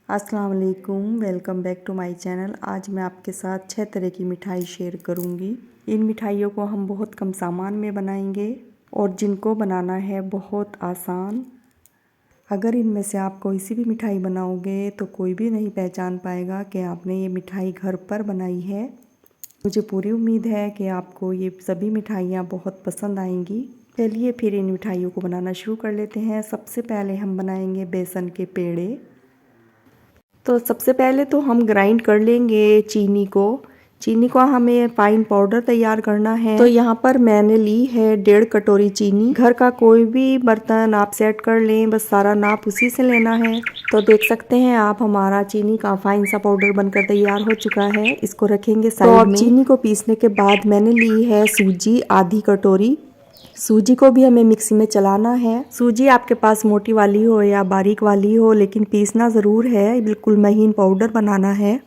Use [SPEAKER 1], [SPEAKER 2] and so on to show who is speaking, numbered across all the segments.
[SPEAKER 1] अस्सलाम वालेकुम, welcome back to my channel. आज मैं आपके साथ 6 तरह की मिठाई शेयर करूंगी। इन मिठाइयों को हम बहुत कम सामान में बनाएंगे और जिनको बनाना है बहुत आसान। अगर इनमें से आप कोई सी भी मिठाई बनाओगे तो कोई भी नहीं पहचान पाएगा कि आपने ये मिठाई घर पर बनाई है। मुझे पूरी उम्मीद है कि आपको ये सभी मिठाइयाँ बहुत पसंद आएंगी। चलिए फिर इन मिठाइयों को बनाना शुरू कर लेते हैं। सबसे पहले हम बनाएंगे बेसन के पेड़े। तो सबसे पहले तो हम ग्राइंड कर लेंगे चीनी को हमें फाइन पाउडर तैयार करना है। तो यहाँ पर मैंने ली है 1.5 कटोरी चीनी। घर का कोई भी बर्तन आप सेट कर लें, बस सारा नाप उसी से लेना है। तो देख सकते हैं आप, हमारा चीनी का फाइन सा पाउडर बनकर तैयार हो चुका है। इसको रखेंगे साइड में। तो अब चीनी को पीसने के बाद मैंने ली है सूजी आधी कटोरी। सूजी को भी हमें मिक्सी में चलाना है। सूजी आपके पास मोटी वाली हो या बारीक वाली हो, लेकिन पीसना ज़रूर है। बिल्कुल महीन पाउडर बनाना है।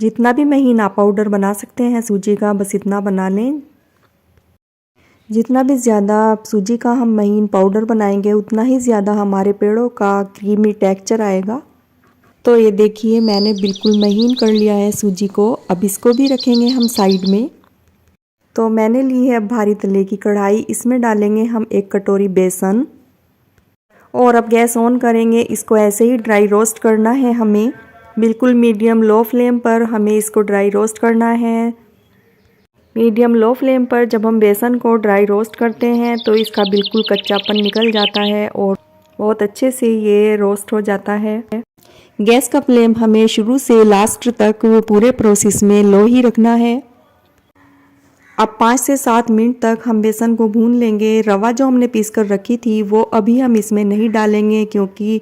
[SPEAKER 1] जितना भी महीन आप पाउडर बना सकते हैं सूजी का, बस इतना बना लें। जितना भी ज़्यादा सूजी का हम महीन पाउडर बनाएंगे उतना ही ज़्यादा हमारे पेड़ों का क्रीमी टेक्सचर आएगा। तो ये देखिए, मैंने बिल्कुल महीन कर लिया है सूजी को। अब इसको भी रखेंगे हम साइड में। तो मैंने ली है भारी तले की कढ़ाई। इसमें डालेंगे हम 1 कटोरी बेसन और अब गैस ऑन करेंगे। इसको ऐसे ही ड्राई रोस्ट करना है हमें। बिल्कुल मीडियम लो फ्लेम पर हमें इसको ड्राई रोस्ट करना है। मीडियम लो फ्लेम पर जब हम बेसन को ड्राई रोस्ट करते हैं तो इसका बिल्कुल कच्चापन निकल जाता है और बहुत अच्छे से ये रोस्ट हो जाता है। गैस का फ्लेम हमें शुरू से लास्ट तक पूरे प्रोसेस में लो ही रखना है। अब 5 से 7 मिनट तक हम बेसन को भून लेंगे। रवा जो हमने पीस कर रखी थी वो अभी हम इसमें नहीं डालेंगे, क्योंकि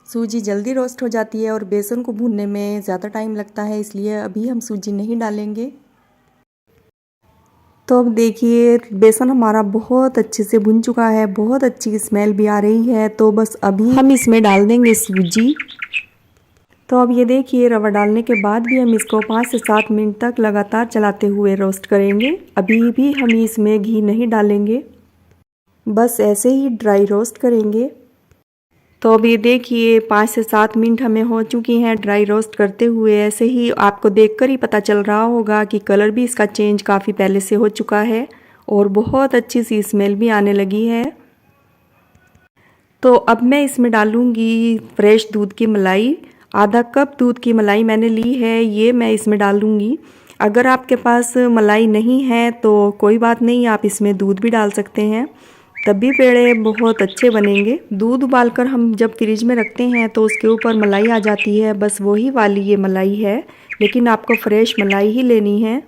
[SPEAKER 1] सूजी जल्दी रोस्ट हो जाती है और बेसन को भूनने में ज़्यादा टाइम लगता है, इसलिए अभी हम सूजी नहीं डालेंगे। तो अब देखिए, बेसन हमारा बहुत अच्छे से भुन चुका है, बहुत अच्छी स्मेल भी आ रही है। तो बस अभी हम इसमें डाल देंगे सूजी। तो अब ये देखिए, रवा डालने के बाद भी हम इसको 5 से 7 मिनट तक लगातार चलाते हुए रोस्ट करेंगे। अभी भी हम इसमें घी नहीं डालेंगे, बस ऐसे ही ड्राई रोस्ट करेंगे। तो अब ये देखिए, 5 से 7 मिनट हमें हो चुकी हैं ड्राई रोस्ट करते हुए। ऐसे ही आपको देखकर ही पता चल रहा होगा कि कलर भी इसका चेंज काफ़ी पहले से हो चुका है और बहुत अच्छी सी स्मेल भी आने लगी है। तो अब मैं इसमें डालूँगी फ्रेश दूध की मलाई। आधा कप दूध की मलाई मैंने ली है, ये मैं इसमें डालूँगी। अगर आपके पास मलाई नहीं है तो कोई बात नहीं, आप इसमें दूध भी डाल सकते हैं, तब भी पेड़े बहुत अच्छे बनेंगे। दूध उबालकर हम जब फ्रिज में रखते हैं तो उसके ऊपर मलाई आ जाती है, बस वही वाली ये मलाई है, लेकिन आपको फ्रेश मलाई ही लेनी है।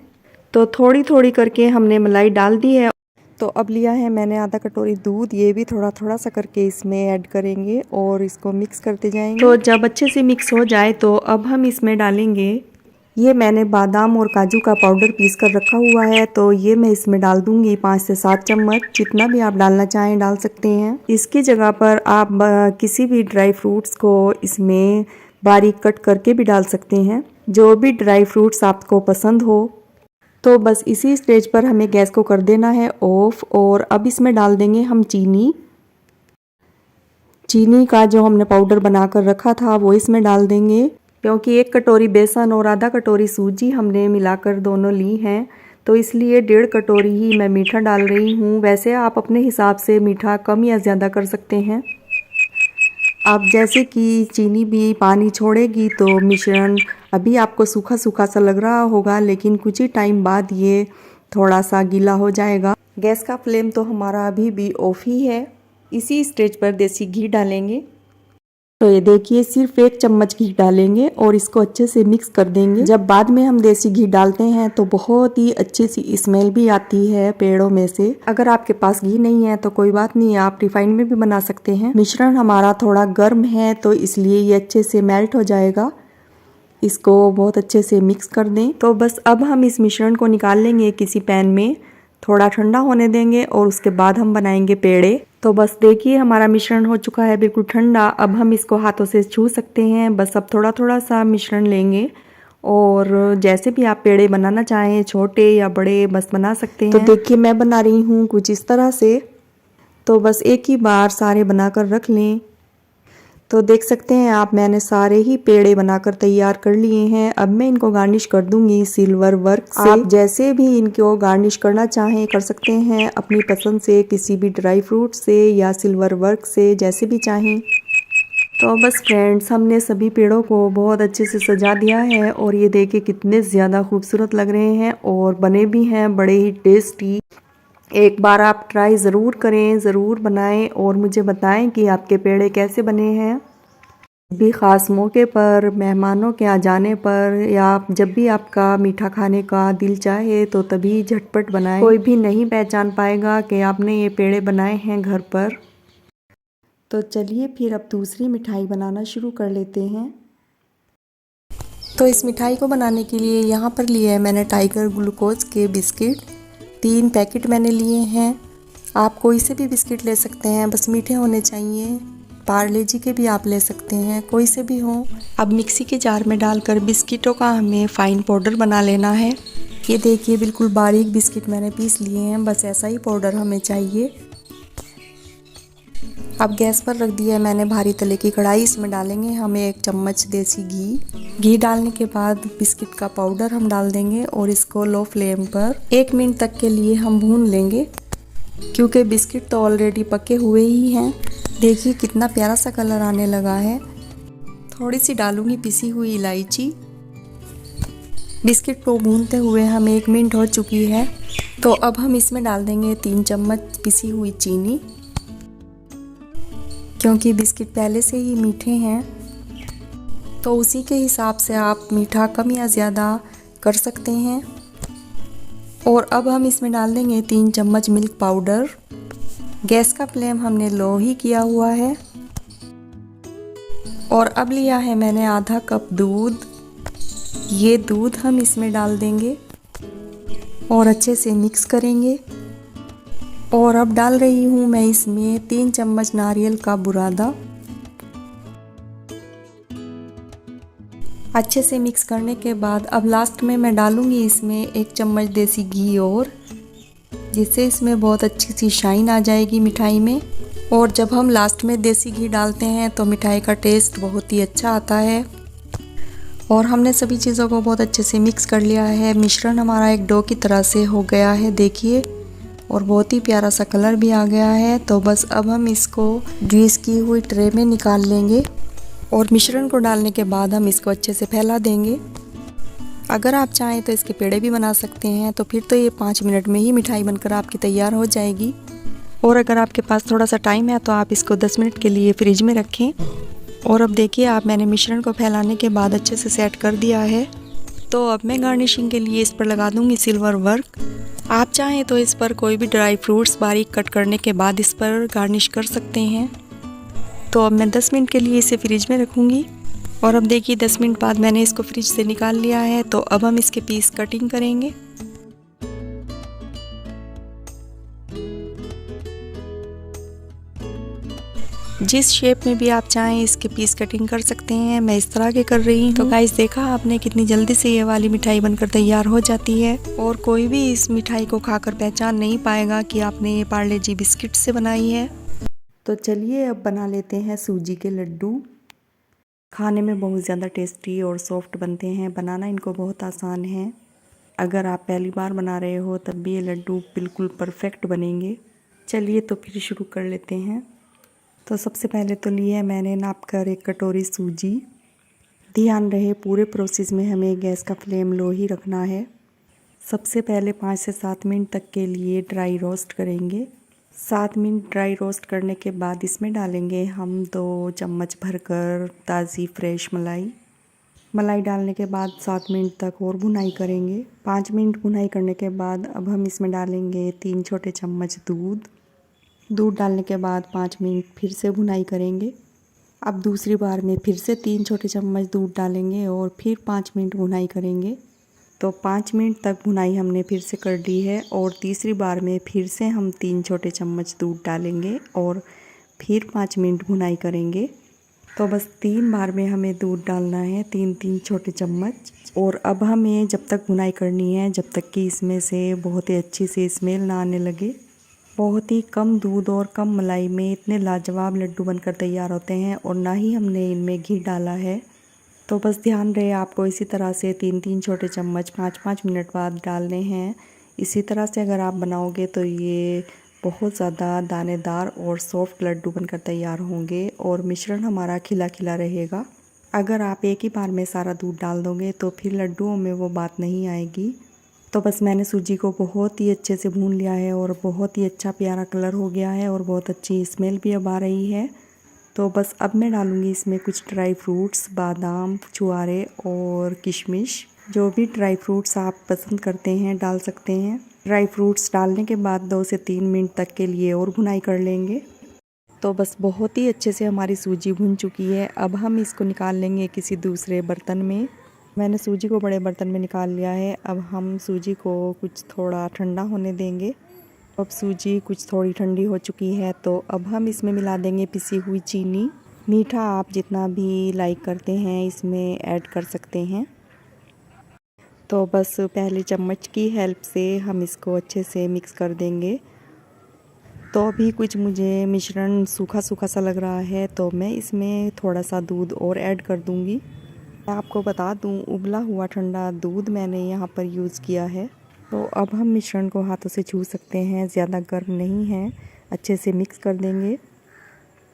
[SPEAKER 1] तो थोड़ी थोड़ी करके हमने मलाई डाल दी है। तो अब लिया है मैंने आधा कटोरी दूध, ये भी थोड़ा थोड़ा सा करके इसमें ऐड करेंगे और इसको मिक्स करते जाएंगे। तो जब अच्छे से मिक्स हो जाए तो अब हम इसमें डालेंगे, ये मैंने बादाम और काजू का पाउडर पीस कर रखा हुआ है, तो ये मैं इसमें डाल दूंगी 5 से 7 चम्मच। जितना भी आप डालना चाहें डाल सकते हैं। इसकी जगह पर आप किसी भी ड्राई फ्रूट्स को इसमें बारीक कट करके भी डाल सकते हैं, जो भी ड्राई फ्रूट्स आपको पसंद हो। तो बस इसी स्टेज पर हमें गैस को कर देना है ऑफ। और अब इसमें डाल देंगे हम चीनी का जो हमने पाउडर बनाकर रखा था वो इसमें डाल देंगे, क्योंकि 1 कटोरी बेसन और आधा कटोरी सूजी हमने मिलाकर दोनों ली हैं, तो इसलिए 1.5 कटोरी ही मैं मीठा डाल रही हूँ। वैसे आप अपने हिसाब से मीठा कम या ज़्यादा कर सकते हैं। अब जैसे कि चीनी भी पानी छोड़ेगी तो मिश्रण अभी आपको सूखा सूखा सा लग रहा होगा, लेकिन कुछ ही टाइम बाद ये थोड़ा सा गीला हो जाएगा। गैस का फ्लेम तो हमारा अभी भी ऑफ ही है। इसी स्टेज पर देसी घी डालेंगे। तो ये देखिए, सिर्फ 1 चम्मच घी डालेंगे और इसको अच्छे से मिक्स कर देंगे। जब बाद में हम देसी घी डालते हैं तो बहुत ही अच्छी सी स्मेल भी आती है पेड़ों में से। अगर आपके पास घी नहीं है तो कोई बात नहीं, आप रिफाइंड में भी बना सकते हैं। मिश्रण हमारा थोड़ा गर्म है तो इसलिए ये अच्छे से मेल्ट हो जाएगा। इसको बहुत अच्छे से मिक्स कर दें। तो बस अब हम इस मिश्रण को निकाल लेंगे किसी पैन में, थोड़ा ठंडा होने देंगे और उसके बाद हम बनाएंगे पेड़े। तो बस देखिए, हमारा मिश्रण हो चुका है बिल्कुल ठंडा। अब हम इसको हाथों से छू सकते हैं। बस अब थोड़ा थोड़ा सा मिश्रण लेंगे और जैसे भी आप पेड़े बनाना चाहें, छोटे या बड़े, बस बना सकते हैं। तो देखिए, मैं बना रही हूँ कुछ इस तरह से। तो बस एक ही बार सारे बनाकर रख लें। तो देख सकते हैं आप, मैंने सारे ही पेड़े बनाकर तैयार कर लिए हैं। अब मैं इनको गार्निश कर दूंगी सिल्वर वर्क से। आप जैसे भी इनको गार्निश करना चाहें कर सकते हैं, अपनी पसंद से, किसी भी ड्राई फ्रूट से या सिल्वर वर्क से, जैसे भी चाहें। तो बस फ्रेंड्स, हमने सभी पेड़ों को बहुत अच्छे से सजा दिया है और ये देखिए कितने ज़्यादा खूबसूरत लग रहे हैं और बने भी हैं बड़े ही टेस्टी। एक बार आप ट्राई ज़रूर करें, ज़रूर बनाएं और मुझे बताएं कि आपके पेड़े कैसे बने हैं। भी ख़ास मौके पर, मेहमानों के आ जाने पर, या जब भी आपका मीठा खाने का दिल चाहे तो तभी झटपट बनाएं। कोई भी नहीं पहचान पाएगा कि आपने ये पेड़े बनाए हैं घर पर। तो चलिए फिर अब दूसरी मिठाई बनाना शुरू कर लेते हैं। तो इस मिठाई को बनाने के लिए यहाँ पर लिए है मैंने टाइगर ग्लूकोज के बिस्किट। 3 पैकेट मैंने लिए हैं। आप कोई से भी बिस्किट ले सकते हैं, बस मीठे होने चाहिए। पार्ले जी के भी आप ले सकते हैं, कोई से भी हो। अब मिक्सी के जार में डालकर बिस्किटों का हमें फाइन पाउडर बना लेना है। ये देखिए बिल्कुल बारीक बिस्किट मैंने पीस लिए हैं, बस ऐसा ही पाउडर हमें चाहिए। अब गैस पर रख दिया है मैंने भारी तले की कढ़ाई। इसमें डालेंगे हम 1 चम्मच देसी घी। डालने के बाद बिस्किट का पाउडर हम डाल देंगे और इसको लो फ्लेम पर 1 मिनट तक के लिए हम भून लेंगे, क्योंकि बिस्किट तो ऑलरेडी पके हुए ही हैं। देखिए कितना प्यारा सा कलर आने लगा है। थोड़ी सी डालूंगी पिसी हुई इलायची। बिस्किट को भूनते हुए हम 1 मिनट हो चुकी है। तो अब हम इसमें डाल देंगे 3 चम्मच पिसी हुई चीनी, क्योंकि बिस्किट पहले से ही मीठे हैं तो उसी के हिसाब से आप मीठा कम या ज़्यादा कर सकते हैं। और अब हम इसमें डाल देंगे 3 चम्मच मिल्क पाउडर। गैस का फ्लेम हमने लो ही किया हुआ है। और अब लिया है मैंने आधा कप दूध। ये दूध हम इसमें डाल देंगे और अच्छे से मिक्स करेंगे। और अब डाल रही हूँ मैं इसमें 3 चम्मच नारियल का बुरादा। अच्छे से मिक्स करने के बाद अब लास्ट में मैं डालूँगी इसमें 1 चम्मच देसी घी, और जिससे इसमें बहुत अच्छी सी शाइन आ जाएगी मिठाई में। और जब हम लास्ट में देसी घी डालते हैं तो मिठाई का टेस्ट बहुत ही अच्छा आता है। और हमने सभी चीज़ों को बहुत अच्छे से मिक्स कर लिया है। मिश्रण हमारा एक डो की तरह से हो गया है, देखिए, और बहुत ही प्यारा सा कलर भी आ गया है। तो बस अब हम इसको ग्रीस की हुई ट्रे में निकाल लेंगे और मिश्रण को डालने के बाद हम इसको अच्छे से फैला देंगे। अगर आप चाहें तो इसके पेड़े भी बना सकते हैं, तो फिर तो ये 5 मिनट में ही मिठाई बनकर आपकी तैयार हो जाएगी। और अगर आपके पास थोड़ा सा टाइम है तो आप इसको 10 मिनट के लिए फ्रिज में रखें। और अब देखिए आप, मैंने मिश्रण को फैलाने के बाद अच्छे से सेट कर दिया है। तो अब मैं गार्निशिंग के लिए इस पर लगा दूंगी सिल्वर वर्क। आप चाहें तो इस पर कोई भी ड्राई फ्रूट्स बारीक कट करने के बाद इस पर गार्निश कर सकते हैं। तो अब मैं 10 मिनट के लिए इसे फ्रिज में रखूँगी। और अब देखिए 10 मिनट बाद मैंने इसको फ्रिज से निकाल लिया है। तो अब हम इसके पीस कटिंग करेंगे। जिस शेप में भी आप चाहें इसके पीस कटिंग कर सकते हैं। मैं इस तरह के कर रही हूँ। तो गाइस देखा आपने कितनी जल्दी से ये वाली मिठाई बनकर तैयार हो जाती है और कोई भी इस मिठाई को खाकर पहचान नहीं पाएगा कि आपने ये पार्ले जी बिस्किट से बनाई है। तो चलिए अब बना लेते हैं सूजी के लड्डू। खाने में बहुत ज़्यादा टेस्टी और सॉफ्ट बनते हैं। बनाना इनको बहुत आसान है। अगर आप पहली बार बना रहे हो तब भी ये लड्डू बिल्कुल परफेक्ट बनेंगे। चलिए तो फिर शुरू कर लेते हैं। तो सबसे पहले तो लिए मैंने नाप कर 1 कटोरी सूजी। ध्यान रहे पूरे प्रोसेस में हमें गैस का फ्लेम लो ही रखना है। सबसे पहले 5 से 7 मिनट तक के लिए ड्राई रोस्ट करेंगे। 7 मिनट ड्राई रोस्ट करने के बाद इसमें डालेंगे हम 2 चम्मच भरकर ताज़ी फ्रेश मलाई डालने के बाद 7 मिनट तक और भुनाई करेंगे। 5 मिनट भुनाई करने के बाद अब हम इसमें डालेंगे 3 छोटे चम्मच दूध डालने के बाद 5 मिनट फिर से भुनाई करेंगे। अब दूसरी बार में फिर से 3 छोटे चम्मच दूध डालेंगे और फिर 5 मिनट भुनाई करेंगे। तो 5 मिनट तक भुनाई हमने फिर से कर ली है और तीसरी बार में फिर से हम 3 छोटे चम्मच दूध डालेंगे और फिर 5 मिनट भुनाई करेंगे। तो बस 3 बार में हमें दूध डालना है, 3-3 छोटे चम्मच। और अब हमें जब तक भुनाई करनी है जब तक कि इसमें से बहुत ही अच्छी सी स्मेल ना आने लगे। बहुत ही कम दूध और कम मलाई में इतने लाजवाब लड्डू बनकर तैयार होते हैं और ना ही हमने इनमें घी डाला है। तो बस ध्यान रहे आपको इसी तरह से 3-3 छोटे चम्मच 5-5 मिनट बाद डालने हैं। इसी तरह से अगर आप बनाओगे तो ये बहुत ज़्यादा दानेदार और सॉफ्ट लड्डू बनकर तैयार होंगे और मिश्रण हमारा खिला खिला रहेगा। अगर आप एक ही बार में सारा दूध डाल दोगे तो फिर लड्डुओं में वो बात नहीं आएगी। तो बस मैंने सूजी को बहुत ही अच्छे से भून लिया है और बहुत ही अच्छा प्यारा कलर हो गया है और बहुत अच्छी स्मेल भी अब आ रही है। तो बस अब मैं डालूँगी इसमें कुछ ड्राई फ्रूट्स, बादाम, छुआरे और किशमिश। जो भी ड्राई फ्रूट्स आप पसंद करते हैं डाल सकते हैं। ड्राई फ्रूट्स डालने के बाद 2 से 3 मिनट तक के लिए और भुनाई कर लेंगे। तो बस बहुत ही अच्छे से हमारी सूजी भुन चुकी है। अब हम इसको निकाल लेंगे किसी दूसरे बर्तन में। मैंने सूजी को बड़े बर्तन में निकाल लिया है। अब हम सूजी को कुछ थोड़ा ठंडा होने देंगे। अब सूजी कुछ थोड़ी ठंडी हो चुकी है तो अब हम इसमें मिला देंगे पिसी हुई चीनी। मीठा आप जितना भी लाइक करते हैं इसमें ऐड कर सकते हैं। तो बस पहले चम्मच की हेल्प से हम इसको अच्छे से मिक्स कर देंगे। तो अभी कुछ मुझे मिश्रण सूखा सूखा सा लग रहा है तो मैं इसमें थोड़ा सा दूध और ऐड कर दूंगी। मैं आपको बता दूं उबला हुआ ठंडा दूध मैंने यहाँ पर यूज़ किया है। तो अब हम मिश्रण को हाथों से छू सकते हैं, ज़्यादा गर्म नहीं है। अच्छे से मिक्स कर देंगे।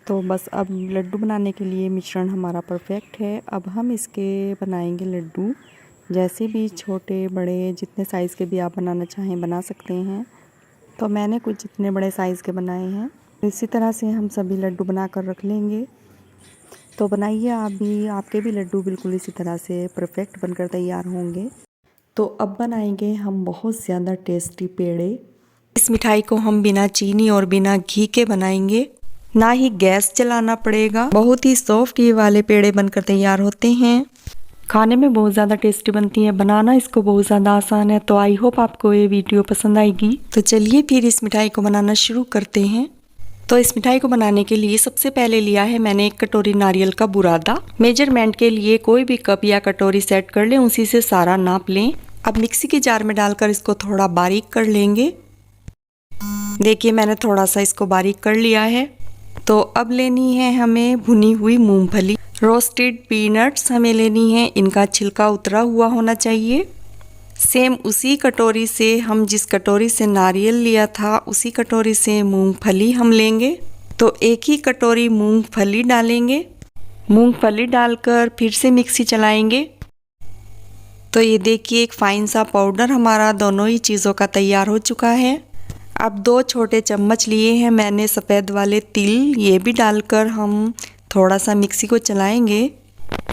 [SPEAKER 1] तो बस अब लड्डू बनाने के लिए मिश्रण हमारा परफेक्ट है। अब हम इसके बनाएंगे लड्डू। जैसे भी छोटे बड़े जितने साइज़ के भी आप बनाना चाहें बना सकते हैं। तो मैंने कुछ इतने बड़े साइज़ के बनाए हैं। इसी तरह से हम सभी लड्डू बना कर रख लेंगे। तो बनाइए आप भी, आपके भी लड्डू बिल्कुल इसी तरह से परफेक्ट बनकर तैयार होंगे। तो अब बनाएंगे हम बहुत ज़्यादा टेस्टी पेड़े। इस मिठाई को हम बिना चीनी और बिना घी के बनाएंगे, ना ही गैस जलाना पड़ेगा। बहुत ही सॉफ्ट ये वाले पेड़े बनकर तैयार होते हैं। खाने में बहुत ज़्यादा टेस्टी बनती है। बनाना इसको बहुत ज़्यादा आसान है। तो आई होप आपको ये वीडियो पसंद आएगी। तो चलिए फिर इस मिठाई को बनाना शुरू करते हैं। तो इस मिठाई को बनाने के लिए सबसे पहले लिया है मैंने 1 कटोरी नारियल का बुरादा। मेजरमेंट के लिए कोई भी कप या कटोरी सेट कर लें, उसी से सारा नाप लें। अब मिक्सी के जार में डालकर इसको थोड़ा बारीक कर लेंगे। देखिए मैंने थोड़ा सा इसको बारीक कर लिया है। तो अब लेनी है हमें भुनी हुई मूंगफली। रोस्टेड पीनट्स हमें लेनी है, इनका छिलका उतरा हुआ होना चाहिए। सेम उसी कटोरी से हम जिस कटोरी से नारियल लिया था उसी कटोरी से मूंगफली हम लेंगे। तो एक ही कटोरी मूंगफली डालेंगे। मूंगफली डालकर फिर से मिक्सी चलाएंगे। तो ये देखिए एक फाइन सा पाउडर हमारा दोनों ही चीज़ों का तैयार हो चुका है। अब 2 छोटे चम्मच लिए हैं मैंने सफ़ेद वाले तिल, ये भी डालकर हम थोड़ा सा मिक्सी को चलाएंगे।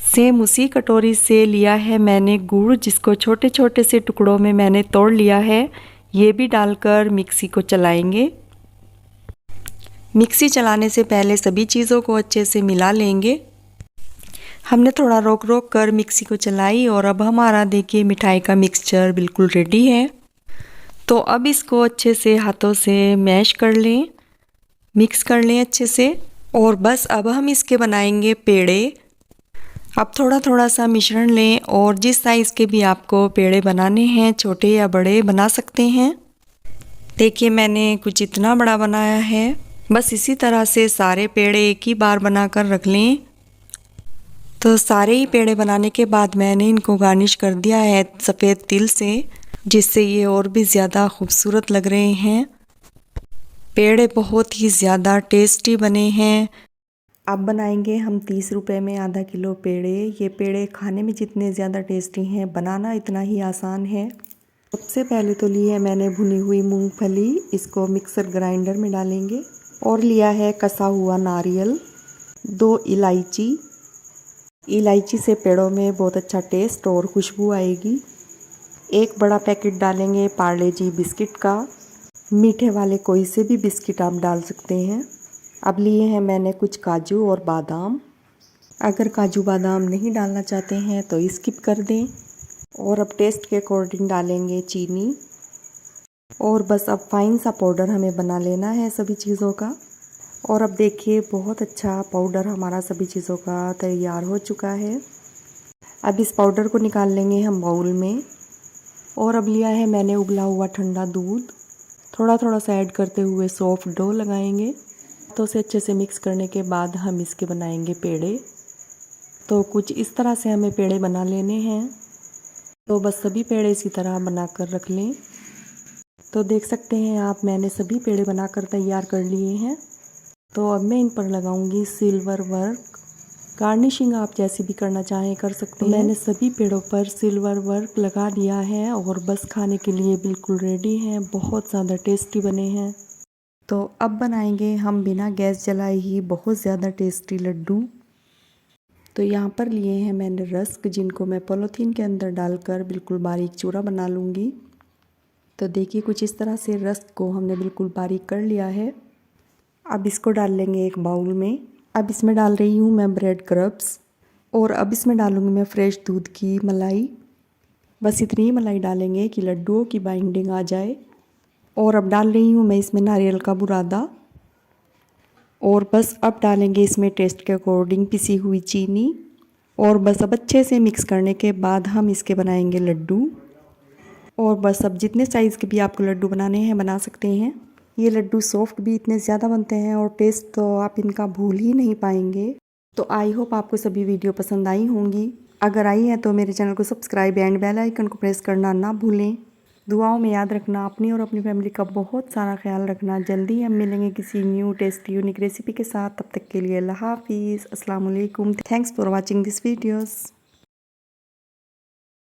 [SPEAKER 1] सेम उसी कटोरी से लिया है मैंने गुड़, जिसको छोटे छोटे से टुकड़ों में मैंने तोड़ लिया है, ये भी डालकर मिक्सी को चलाएंगे। मिक्सी चलाने से पहले सभी चीज़ों को अच्छे से मिला लेंगे। हमने थोड़ा रोक रोक कर मिक्सी को चलाई और अब हमारा देखिए मिठाई का मिक्सचर बिल्कुल रेडी है। तो अब इसको अच्छे से हाथों से मैश कर लें, मिक्स कर लें अच्छे से। और बस अब हम इसके बनाएंगे पेड़े। अब थोड़ा थोड़ा सा मिश्रण लें और जिस साइज़ के भी आपको पेड़े बनाने हैं, छोटे या बड़े बना सकते हैं। देखिए मैंने कुछ इतना बड़ा बनाया है। बस इसी तरह से सारे पेड़े एक ही बार बनाकर रख लें। तो सारे ही पेड़े बनाने के बाद मैंने इनको गार्निश कर दिया है सफ़ेद तिल से, जिससे ये और भी ज़्यादा खूबसूरत लग रहे हैं। पेड़े बहुत ही ज़्यादा टेस्टी बने हैं। अब बनाएंगे हम 30 रुपये में आधा किलो पेड़े। ये पेड़े खाने में जितने ज़्यादा टेस्टी हैं, बनाना इतना ही आसान है। सबसे पहले तो ली है मैंने भुनी हुई मूंगफली, इसको मिक्सर ग्राइंडर में डालेंगे। और लिया है कसा हुआ नारियल, 2 इलायची। इलायची से पेड़ों में बहुत अच्छा टेस्ट और खुशबू आएगी। 1 बड़ा पैकेट डालेंगे पार्ले जी बिस्किट का। मीठे वाले कोई से भी बिस्किट आप डाल सकते हैं। अब लिए हैं मैंने कुछ काजू और बादाम। अगर काजू बादाम नहीं डालना चाहते हैं तो स्किप कर दें। और अब टेस्ट के अकॉर्डिंग डालेंगे चीनी। और बस अब फाइन सा पाउडर हमें बना लेना है सभी चीज़ों का। और अब देखिए बहुत अच्छा पाउडर हमारा सभी चीज़ों का तैयार हो चुका है। अब इस पाउडर को निकाल लेंगे हम बाउल में। और अब लिया है मैंने उबला हुआ ठंडा दूध। थोड़ा थोड़ा सा ऐड करते हुए सॉफ्ट डो लगाएंगे। तो उसे अच्छे से मिक्स करने के बाद हम इसके बनाएंगे पेड़े। तो कुछ इस तरह से हमें पेड़े बना लेने हैं। तो बस सभी पेड़े इसी तरह बनाकर रख लें। तो देख सकते हैं आप, मैंने सभी पेड़े बनाकर तैयार कर लिए हैं। तो अब मैं इन पर लगाऊंगी सिल्वर वर्क। गार्निशिंग आप जैसी भी करना चाहें कर सकते हैं। मैंने सभी पेड़ों पर सिल्वर वर्क लगा दिया है और बस खाने के लिए बिल्कुल रेडी हैं। बहुत ज़्यादा टेस्टी बने हैं। तो अब बनाएंगे हम बिना गैस जलाए ही बहुत ज़्यादा टेस्टी लड्डू। तो यहाँ पर लिए हैं मैंने रस्क, जिनको मैं पॉलीथीन के अंदर डालकर बिल्कुल बारीक चूरा बना लूँगी। तो देखिए कुछ इस तरह से रस्क को हमने बिल्कुल बारीक कर लिया है। अब इसको डाल लेंगे एक बाउल में। अब इसमें डाल रही हूँ मैं ब्रेड क्रब्स और अब इसमें डालूँगी मैं फ्रेश दूध की मलाई। बस इतनी ही मलाई डालेंगे कि लड्डुओं की बाइंडिंग आ जाए। और अब डाल रही हूँ मैं इसमें नारियल का बुरादा। और बस अब डालेंगे इसमें टेस्ट के अकॉर्डिंग पिसी हुई चीनी। और बस अब अच्छे से मिक्स करने के बाद हम इसके बनाएंगे लड्डू। और बस अब जितने साइज़ के भी आपको लड्डू बनाने हैं बना सकते हैं। ये लड्डू सॉफ्ट भी इतने ज़्यादा बनते हैं और टेस्ट तो आप इनका भूल ही नहीं पाएंगे। तो आई होप आपको सभी वीडियो पसंद आई होंगी। अगर आई है तो मेरे चैनल को सब्सक्राइब एंड बेल आइकन को प्रेस करना ना भूलें। दुआओं में याद रखना, अपनी और अपनी फैमिली का बहुत सारा ख्याल रखना। जल्दी हम मिलेंगे किसी न्यू टेस्टी यूनिक रेसिपी के साथ। तब तक के लिए अल्लाह हाफिज़, अस्सलाम वालेकुम। Thanks for watching this videos.